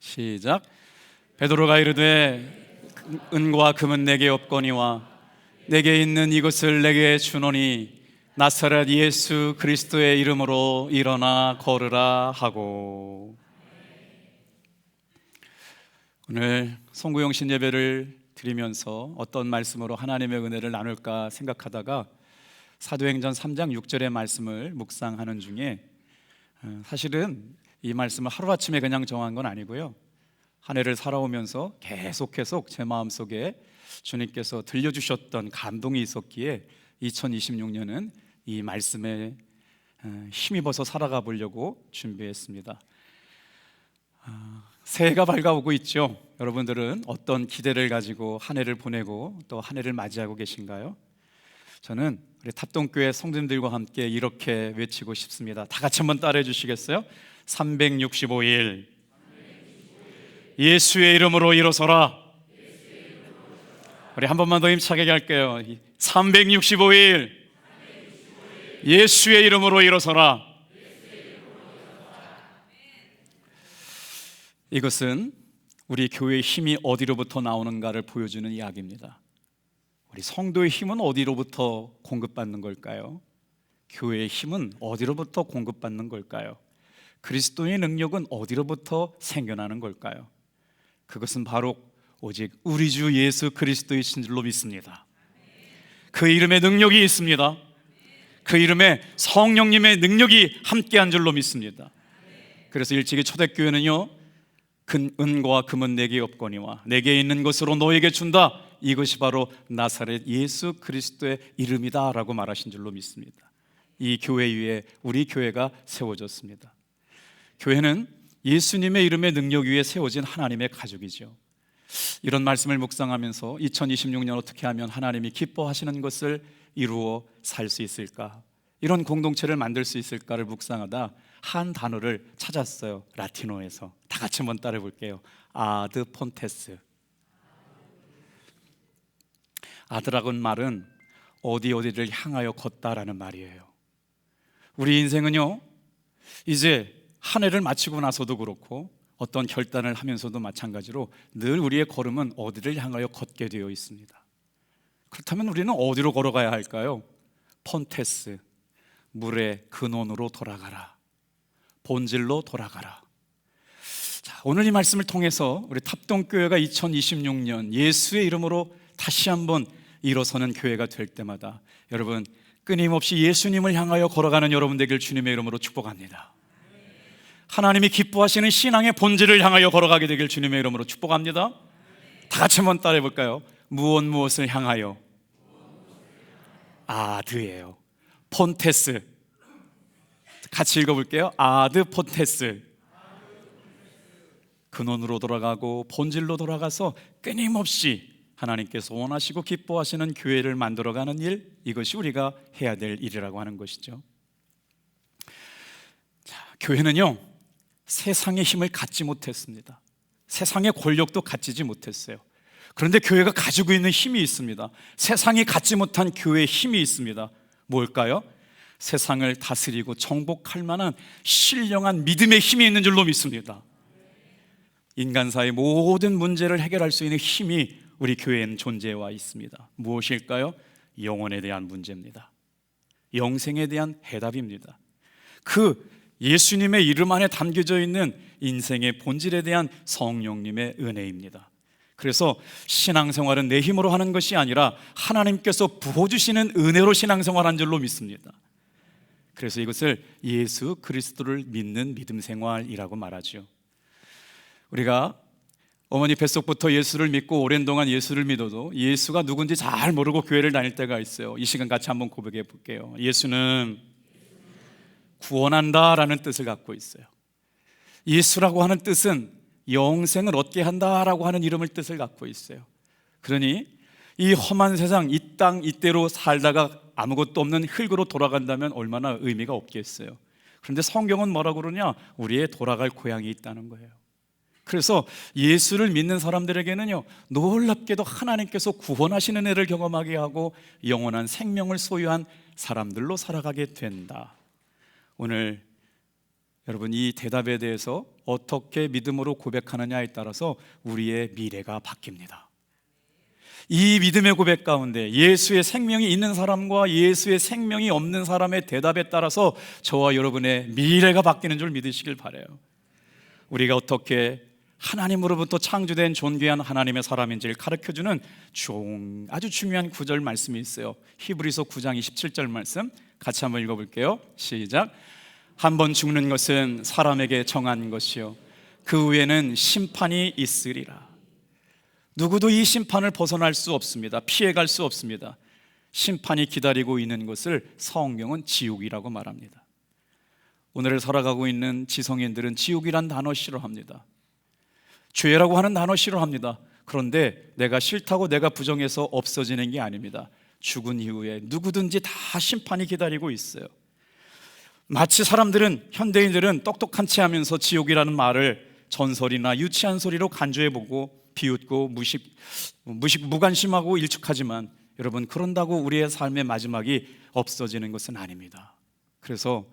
시작. 베드로가 이르되 은과 금은 내게 없거니와 내게 있는 이것을 내게 주노니 나사렛 예수 그리스도의 이름으로 일어나 걸으라 하고. 오늘 송구영신 예배를 드리면서 어떤 말씀으로 하나님의 은혜를 나눌까 생각하다가 사도행전 3장 6절의 말씀을 묵상하는 중에 사실은 이 말씀을 하루아침에 그냥 정한 건 아니고요, 한 해를 살아오면서 계속 제 마음속에 주님께서 들려주셨던 감동이 있었기에 2026년은 이 말씀에 힘입어서 살아가 보려고 준비했습니다. 새해가 밝아오고 있죠. 여러분들은 어떤 기대를 가지고 한 해를 보내고 또 한 해를 맞이하고 계신가요? 저는 우리 탑동교회 성도님들과 함께 이렇게 외치고 싶습니다. 다 같이 한번 따라해 주시겠어요? 365일 예수의 이름으로 일어서라. 우리 한 번만 더 힘차게 할게요. 365일 예수의 이름으로 일어서라. 이것은 우리 교회의 힘이 어디로부터 나오는가를 보여주는 이야기입니다. 우리 성도의 힘은 어디로부터 공급받는 걸까요? 교회의 힘은 어디로부터 공급받는 걸까요? 그리스도의 능력은 어디로부터 생겨나는 걸까요? 그것은 바로 오직 우리 주 예수 그리스도이신 줄로 믿습니다. 그 이름에 능력이 있습니다. 그 이름에 성령님의 능력이 함께한 줄로 믿습니다. 그래서 일찍이 초대교회는요, 은과 금은 내게 없거니와 내게 있는 것으로 너에게 준다, 이것이 바로 나사렛 예수 그리스도의 이름이다 라고 말하신 줄로 믿습니다. 이 교회 위에 우리 교회가 세워졌습니다. 교회는 예수님의 이름의 능력 위에 세워진 하나님의 가족이죠. 이런 말씀을 묵상하면서 2026년 어떻게 하면 하나님이 기뻐하시는 것을 이루어 살 수 있을까, 이런 공동체를 만들 수 있을까를 묵상하다 한 단어를 찾았어요. 라틴어에서. 다 같이 한번 따라해 볼게요. 아드 폰테스. 아드라는 말은 어디를 향하여 걷다라는 말이에요. 우리 인생은요, 이제 한 해를 마치고 나서도 그렇고 어떤 결단을 하면서도 마찬가지로 늘 우리의 걸음은 어디를 향하여 걷게 되어 있습니다. 그렇다면 우리는 어디로 걸어가야 할까요? 폰테스, 물의 근원으로 돌아가라, 본질로 돌아가라. 자, 오늘 이 말씀을 통해서 우리 탑동교회가 2026년 예수의 이름으로 다시 한번 일어서는 교회가 될 때마다 여러분, 끊임없이 예수님을 향하여 걸어가는 여러분 되길 주님의 이름으로 축복합니다. 하나님이 기뻐하시는 신앙의 본질을 향하여 걸어가게 되길 주님의 이름으로 축복합니다. 다 같이 한번 따라해 볼까요? 무엇을 향하여? 아드예요. 폰테스. 같이 읽어볼게요. 아드 폰테스. 근원으로 돌아가고 본질로 돌아가서 끊임없이 하나님께서 원하시고 기뻐하시는 교회를 만들어가는 일, 이것이 우리가 해야 될 일이라고 하는 것이죠. 자, 교회는요, 세상의 힘을 갖지 못했습니다. 세상의 권력도 갖지 못했어요. 그런데 교회가 가지고 있는 힘이 있습니다. 세상이 갖지 못한 교회의 힘이 있습니다. 뭘까요? 세상을 다스리고 정복할 만한 신령한 믿음의 힘이 있는 줄로 믿습니다. 인간사의 모든 문제를 해결할 수 있는 힘이 우리 교회에는 존재와 있습니다. 무엇일까요? 영혼에 대한 문제입니다. 영생에 대한 해답입니다. 그 예수님의 이름 안에 담겨져 있는 인생의 본질에 대한 성령님의 은혜입니다. 그래서 신앙생활은 내 힘으로 하는 것이 아니라 하나님께서 부어주시는 은혜로 신앙생활한 줄로 믿습니다. 그래서 이것을 예수 그리스도를 믿는 믿음생활이라고 말하죠. 우리가 어머니 뱃속부터 예수를 믿고 오랜 동안 예수를 믿어도 예수가 누군지 잘 모르고 교회를 다닐 때가 있어요. 이 시간 같이 한번 고백해 볼게요. 예수는 구원한다라는 뜻을 갖고 있어요. 예수라고 하는 뜻은 영생을 얻게 한다라고 하는 이름을 뜻을 갖고 있어요. 그러니 이 험한 세상, 이 땅 이대로 살다가 아무것도 없는 흙으로 돌아간다면 얼마나 의미가 없겠어요. 그런데 성경은 뭐라고 그러냐? 우리의 돌아갈 고향이 있다는 거예요. 그래서 예수를 믿는 사람들에게는요, 놀랍게도 하나님께서 구원하시는 애를 경험하게 하고 영원한 생명을 소유한 사람들로 살아가게 된다. 오늘 여러분, 이 대답에 대해서 어떻게 믿음으로 고백하느냐에 따라서 우리의 미래가 바뀝니다. 이 믿음의 고백 가운데 예수의 생명이 있는 사람과 예수의 생명이 없는 사람의 대답에 따라서 저와 여러분의 미래가 바뀌는 줄 믿으시길 바라요. 우리가 어떻게 하나님으로부터 창조된 존귀한 하나님의 사람인지를 가르쳐주는 아주 중요한 구절 말씀이 있어요. 히브리서 9장 27절 말씀 같이 한번 읽어볼게요. 시작. 한 번 죽는 것은 사람에게 정한 것이요 그 후에는 심판이 있으리라. 누구도 이 심판을 벗어날 수 없습니다. 피해갈 수 없습니다. 심판이 기다리고 있는 것을 성경은 지옥이라고 말합니다. 오늘을 살아가고 있는 지성인들은 지옥이란 단어 싫어합니다. 죄라고 하는 단어 싫어합니다. 그런데 내가 싫다고 내가 부정해서 없어지는 게 아닙니다. 죽은 이후에 누구든지 다 심판이 기다리고 있어요. 마치 현대인들은 똑똑한 체 하면서 지옥이라는 말을 전설이나 유치한 소리로 간주해보고 비웃고 무관심하고 일축하지만 여러분, 그런다고 우리의 삶의 마지막이 없어지는 것은 아닙니다. 그래서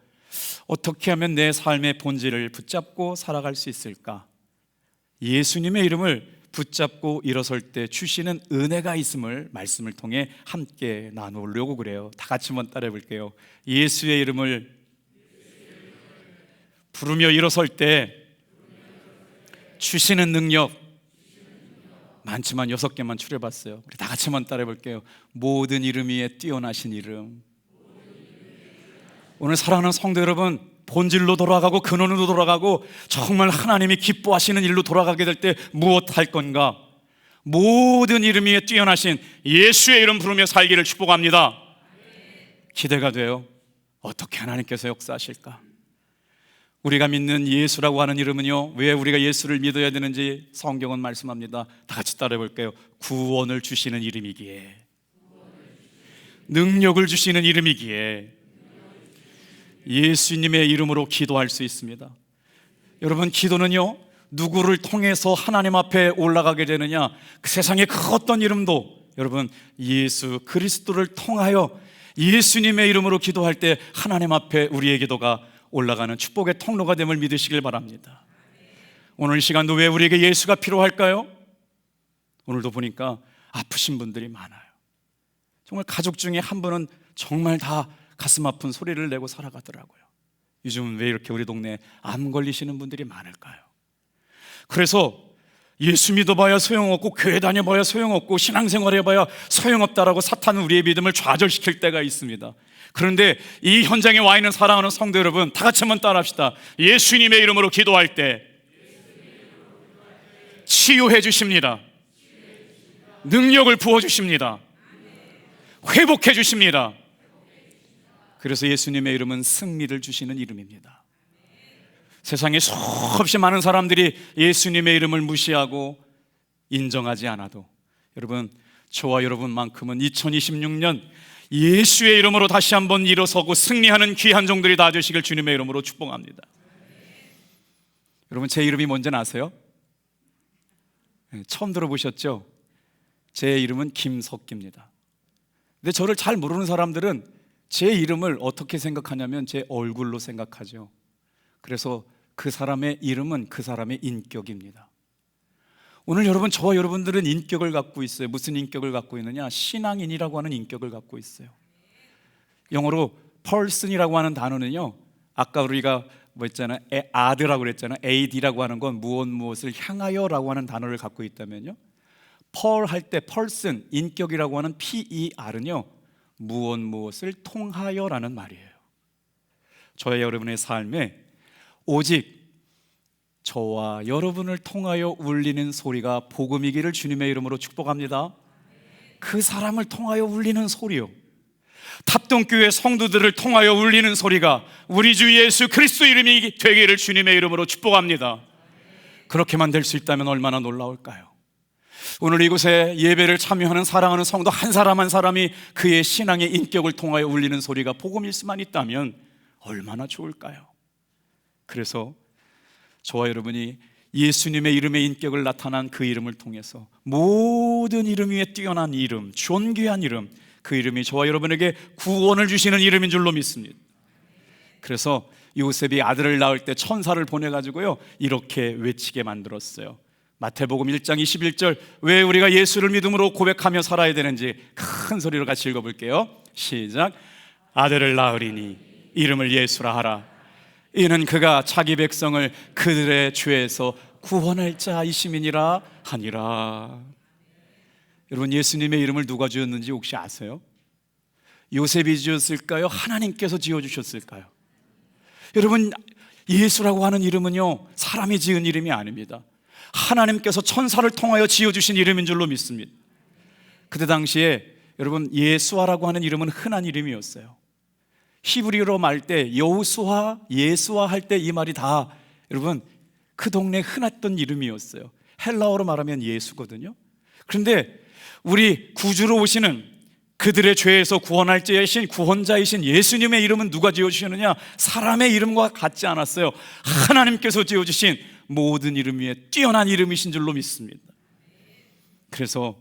어떻게 하면 내 삶의 본질을 붙잡고 살아갈 수 있을까? 예수님의 이름을 붙잡고 일어설 때 주시는 은혜가 있음을 말씀을 통해 함께 나누려고 그래요. 다 같이 한번 따라해 볼게요. 예수의 이름을 부르며 일어설 때 주시는 능력 많지만 6개만 추려봤어요. 우리 다 같이 한번 따라해 볼게요. 모든 이름 위에 뛰어나신 이름. 오늘 사랑하는 성도 여러분, 본질로 돌아가고 근원으로 돌아가고 정말 하나님이 기뻐하시는 일로 돌아가게 될 때 무엇 할 건가? 모든 이름 위에 뛰어나신 예수의 이름 부르며 살기를 축복합니다. 기대가 돼요. 어떻게 하나님께서 역사하실까? 우리가 믿는 예수라고 하는 이름은요, 왜 우리가 예수를 믿어야 되는지 성경은 말씀합니다. 다 같이 따라해 볼게요. 구원을 주시는 이름이기에, 능력을 주시는 이름이기에 예수님의 이름으로 기도할 수 있습니다. 여러분, 기도는요, 누구를 통해서 하나님 앞에 올라가게 되느냐? 그 세상의 그 어떤 이름도 여러분, 예수 그리스도를 통하여 예수님의 이름으로 기도할 때 하나님 앞에 우리의 기도가 올라가는 축복의 통로가 됨을 믿으시길 바랍니다. 오늘 이 시간도 왜 우리에게 예수가 필요할까요? 오늘도 보니까 아프신 분들이 많아요. 정말 가족 중에 한 분은 정말 다 가슴 아픈 소리를 내고 살아가더라고요. 요즘은 왜 이렇게 우리 동네에 암 걸리시는 분들이 많을까요? 그래서 예수 믿어봐야 소용없고 교회 다녀봐야 소용없고 신앙생활 해봐야 소용없다라고 사탄은 우리의 믿음을 좌절시킬 때가 있습니다. 그런데 이 현장에 와 있는 사랑하는 성도 여러분, 다 같이 한번 따라합시다. 예수님의 이름으로 기도할 때 치유해 주십니다. 능력을 부어주십니다. 회복해 주십니다. 그래서 예수님의 이름은 승리를 주시는 이름입니다. 세상에 수없이 많은 사람들이 예수님의 이름을 무시하고 인정하지 않아도 여러분, 저와 여러분만큼은 2026년 예수의 이름으로 다시 한번 일어서고 승리하는 귀한 종들이 다 되시길 주님의 이름으로 축복합니다. 여러분, 제 이름이 뭔지 아세요? 처음 들어보셨죠? 제 이름은 김석기입니다. 근데 저를 잘 모르는 사람들은 제 이름을 어떻게 생각하냐면 제 얼굴로 생각하죠. 그래서 그 사람의 이름은 그 사람의 인격입니다. 오늘 여러분, 저와 여러분들은 인격을 갖고 있어요. 무슨 인격을 갖고 있느냐? 신앙인이라고 하는 인격을 갖고 있어요. 영어로 person이라고 하는 단어는요, 아까 우리가 있잖아요, ad라고 그랬잖아요. ad라고 하는 건 무엇을 향하여라고 하는 단어를 갖고 있다면요, 할 때 person, 인격이라고 하는 per은요, 무엇을 통하여라는 말이에요. 저와 여러분의 삶에 오직 저와 여러분을 통하여 울리는 소리가 복음이기를 주님의 이름으로 축복합니다. 그 사람을 통하여 울리는 소리요, 탑동교회 성도들을 통하여 울리는 소리가 우리 주 예수 그리스도 이름이 되기를 주님의 이름으로 축복합니다. 그렇게만 될 수 있다면 얼마나 놀라울까요? 오늘 이곳에 예배를 참여하는 사랑하는 성도 한 사람 한 사람이 그의 신앙의 인격을 통하여 울리는 소리가 복음일 수만 있다면 얼마나 좋을까요? 그래서 저와 여러분이 예수님의 이름의 인격을 나타난 그 이름을 통해서 모든 이름 위에 뛰어난 이름, 존귀한 이름, 그 이름이 저와 여러분에게 구원을 주시는 이름인 줄로 믿습니다. 그래서 요셉이 아들을 낳을 때 천사를 보내가지고요 이렇게 외치게 만들었어요. 마태복음 1장 21절, 왜 우리가 예수를 믿음으로 고백하며 살아야 되는지 큰 소리로 같이 읽어볼게요. 시작. 아들을 낳으리니 이름을 예수라 하라. 이는 그가 자기 백성을 그들의 죄에서 구원할 자이심이니라 하니라. 여러분, 예수님의 이름을 누가 지었는지 혹시 아세요? 요셉이 지었을까요? 하나님께서 지어주셨을까요? 여러분, 예수라고 하는 이름은요 사람이 지은 이름이 아닙니다. 하나님께서 천사를 통하여 지어주신 이름인 줄로 믿습니다. 그때 당시에 여러분, 예수아라고 하는 이름은 흔한 이름이었어요. 히브리어로 말 때 여호수아, 예수아 할 때 이 말이 다 여러분 그 동네에 흔했던 이름이었어요. 헬라어로 말하면 예수거든요. 그런데 우리 구주로 오시는 그들의 죄에서 구원할 자이신 구원자이신 예수님의 이름은 누가 지어주셨느냐? 사람의 이름과 같지 않았어요. 하나님께서 지어주신 모든 이름 위에 뛰어난 이름이신 줄로 믿습니다. 그래서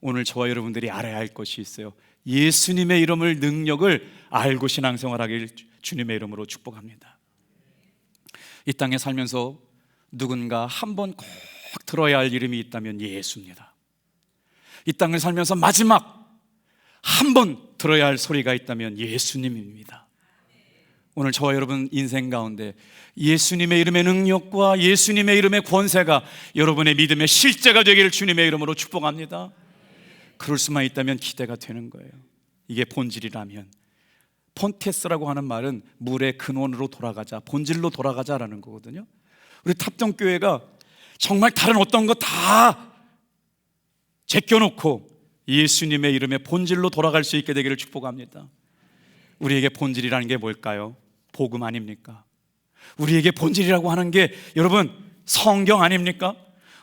오늘 저와 여러분들이 알아야 할 것이 있어요. 예수님의 이름을, 능력을 알고 신앙생활하길 주님의 이름으로 축복합니다. 이 땅에 살면서 누군가 한 번 꼭 들어야 할 이름이 있다면 예수입니다. 이 땅을 살면서 마지막 한 번 들어야 할 소리가 있다면 예수님입니다. 오늘 저와 여러분 인생 가운데 예수님의 이름의 능력과 예수님의 이름의 권세가 여러분의 믿음의 실제가 되기를 주님의 이름으로 축복합니다. 그럴 수만 있다면 기대가 되는 거예요. 이게 본질이라면. 폰테스라고 하는 말은 물의 근원으로 돌아가자, 본질로 돌아가자라는 거거든요. 우리 탑동교회가 정말 다른 어떤 거 다 제껴놓고 예수님의 이름의 본질로 돌아갈 수 있게 되기를 축복합니다. 우리에게 본질이라는 게 뭘까요? 복음 아닙니까? 우리에게 본질이라고 하는 게 여러분 성경 아닙니까?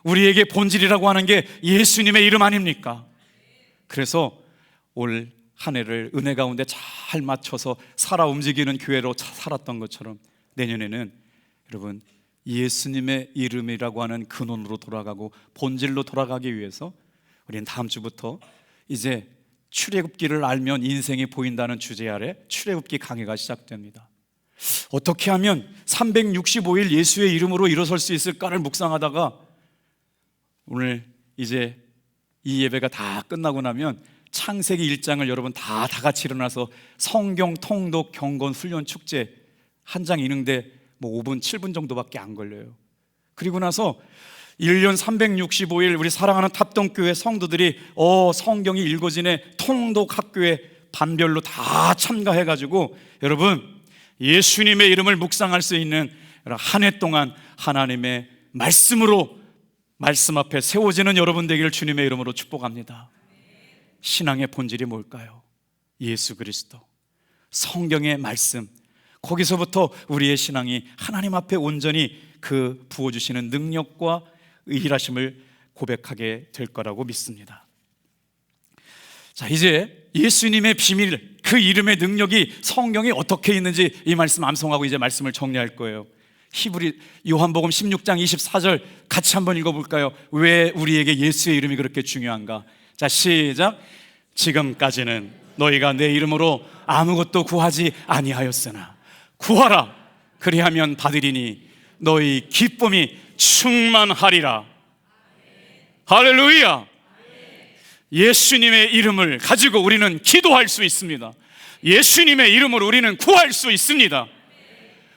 우리에게 본질이라고 하는 게 예수님의 이름 아닙니까? 그래서 올 한 해를 은혜 가운데 잘 맞춰서 살아 움직이는 교회로 살았던 것처럼 내년에는 여러분 예수님의 이름이라고 하는 근원으로 돌아가고 본질로 돌아가기 위해서 우리는 다음 주부터 이제 출애굽기를 알면 인생이 보인다는 주제 아래 출애굽기 강의가 시작됩니다. 어떻게 하면 365일 예수의 이름으로 일어설 수 있을까를 묵상하다가 오늘 이제 이 예배가 다 끝나고 나면 창세기 1장을 여러분 다 같이 일어나서 성경 통독 경건 훈련 축제 한 장 읽는데 뭐 5분 7분 정도밖에 안 걸려요. 그리고 나서 1년 365일 우리 사랑하는 탑동교회 성도들이 성경이 읽어지네 통독 학교에 반별로 다 참가해가지고 여러분 예수님의 이름을 묵상할 수 있는 한 해 동안 하나님의 말씀으로 말씀 앞에 세워지는 여러분 되기를 주님의 이름으로 축복합니다. 신앙의 본질이 뭘까요? 예수 그리스도, 성경의 말씀, 거기서부터 우리의 신앙이 하나님 앞에 온전히 그 부어주시는 능력과 의일하심을 고백하게 될 거라고 믿습니다. 자, 이제 예수님의 비밀, 그 이름의 능력이 성경에 어떻게 있는지 이 말씀 암송하고 이제 말씀을 정리할 거예요. 요한복음 16장 24절 같이 한번 읽어볼까요? 왜 우리에게 예수의 이름이 그렇게 중요한가? 자, 시작. 지금까지는 너희가 내 이름으로 아무것도 구하지 아니하였으나 구하라, 그리하면 받으리니 너희 기쁨이 충만하리라. 할렐루야. 예수님의 이름을 가지고 우리는 기도할 수 있습니다. 예수님의 이름으로 우리는 구할 수 있습니다.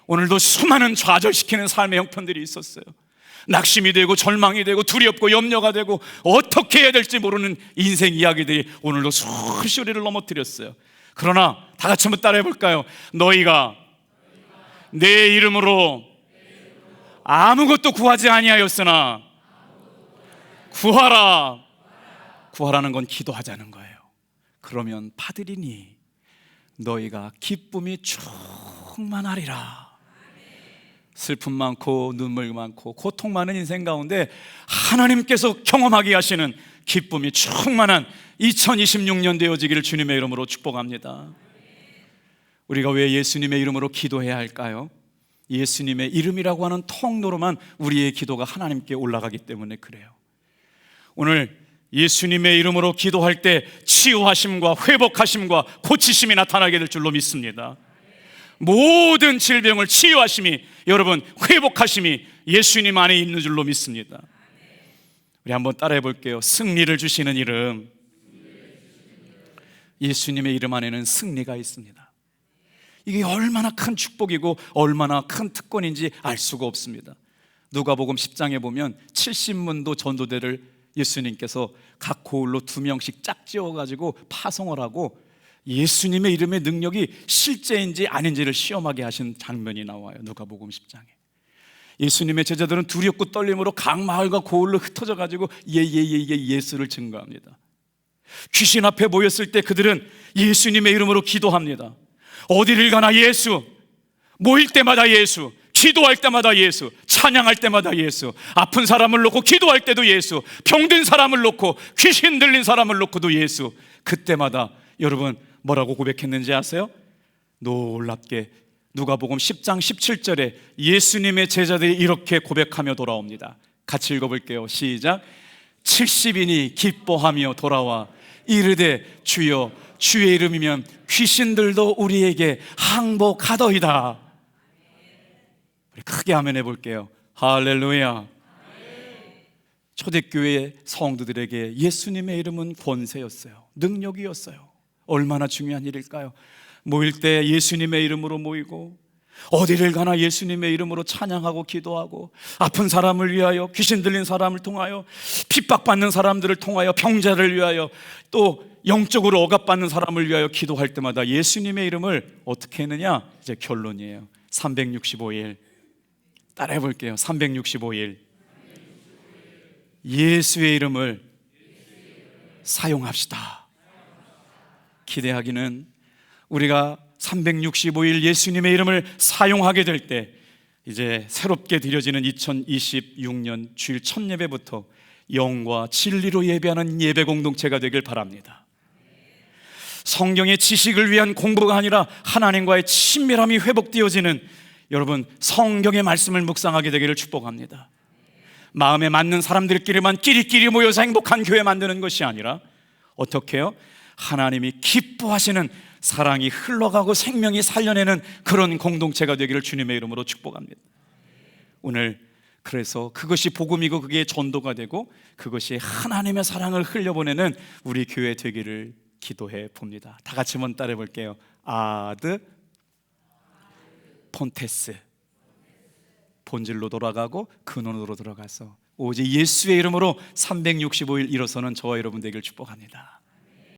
오늘도 수많은 좌절시키는 삶의 형편들이 있었어요. 낙심이 되고 절망이 되고 두렵고 염려가 되고 어떻게 해야 될지 모르는 인생 이야기들이 오늘도 수시 우리를 넘어뜨렸어요. 그러나 다 같이 한번 따라해 볼까요? 너희가 내 이름으로 아무것도 구하지 아니하였으나 구하라. 구하라는 건 기도하자는 거예요. 그러면 받으리니 너희가 기쁨이 충만하리라. 슬픔 많고 눈물 많고 고통 많은 인생 가운데 하나님께서 경험하게 하시는 기쁨이 충만한 2026년 되어지기를 주님의 이름으로 축복합니다. 우리가 왜 예수님의 이름으로 기도해야 할까요? 예수님의 이름이라고 하는 통로로만 우리의 기도가 하나님께 올라가기 때문에 그래요. 오늘 예수님의 이름으로 기도할 때 치유하심과 회복하심과 고치심이 나타나게 될 줄로 믿습니다. 모든 질병을 치유하심이, 여러분 회복하심이 예수님 안에 있는 줄로 믿습니다. 우리 한번 따라해 볼게요. 승리를 주시는 이름. 예수님의 이름 안에는 승리가 있습니다. 이게 얼마나 큰 축복이고 얼마나 큰 특권인지 알 수가 없습니다. 누가복음 10장에 보면 70문도 전도대를 예수님께서 각 고을로 2명씩 짝지어가지고 파송을 하고 예수님의 이름의 능력이 실제인지 아닌지를 시험하게 하신 장면이 나와요. 누가복음 10장에 예수님의 제자들은 두렵고 떨림으로 각 마을과 고을로 흩어져가지고 예수를 증거합니다. 귀신 앞에 모였을 때 그들은 예수님의 이름으로 기도합니다. 어디를 가나 예수, 모일 때마다 예수, 기도할 때마다 예수, 찬양할 때마다 예수, 아픈 사람을 놓고 기도할 때도 예수, 병든 사람을 놓고 귀신 들린 사람을 놓고도 예수. 그때마다 여러분 뭐라고 고백했는지 아세요? 놀랍게 누가복음 10장 17절에 예수님의 제자들이 이렇게 고백하며 돌아옵니다. 같이 읽어볼게요. 시작. 70인이 기뻐하며 돌아와 이르되 주여 주의 이름이면 귀신들도 우리에게 항복하더이다. 우리 크게 아멘 해볼게요. 할렐루야. 초대교회 성도들에게 예수님의 이름은 권세였어요. 능력이었어요. 얼마나 중요한 일일까요? 모일 때 예수님의 이름으로 모이고 어디를 가나 예수님의 이름으로 찬양하고 기도하고 아픈 사람을 위하여, 귀신 들린 사람을 통하여, 핍박받는 사람들을 통하여, 병자를 위하여, 또 영적으로 억압받는 사람을 위하여 기도할 때마다 예수님의 이름을 어떻게 했느냐? 이제 결론이에요. 365일 따라해 볼게요. 365일 예수의 이름을 사용합시다. 기대하기는 우리가 365일 예수님의 이름을 사용하게 될 때 이제 새롭게 드려지는 2026년 주일 첫 예배부터 영과 진리로 예배하는 예배 공동체가 되길 바랍니다. 성경의 지식을 위한 공부가 아니라 하나님과의 친밀함이 회복되어지는 여러분 성경의 말씀을 묵상하게 되기를 축복합니다. 마음에 맞는 사람들끼리만 끼리끼리 모여서 행복한 교회 만드는 것이 아니라 어떻게 해요? 하나님이 기뻐하시는 사랑이 흘러가고 생명이 살려내는 그런 공동체가 되기를 주님의 이름으로 축복합니다. 오늘 그래서 그것이 복음이고 그게 전도가 되고 그것이 하나님의 사랑을 흘려보내는 우리 교회 되기를 기도해 봅니다. 다 같이 한번 따라해 볼게요. 아드 폰테스, 본질로 돌아가고 근원으로 들어가서 오직 예수의 이름으로 365일 일어서는 저와 여러분 되기를 축복합니다.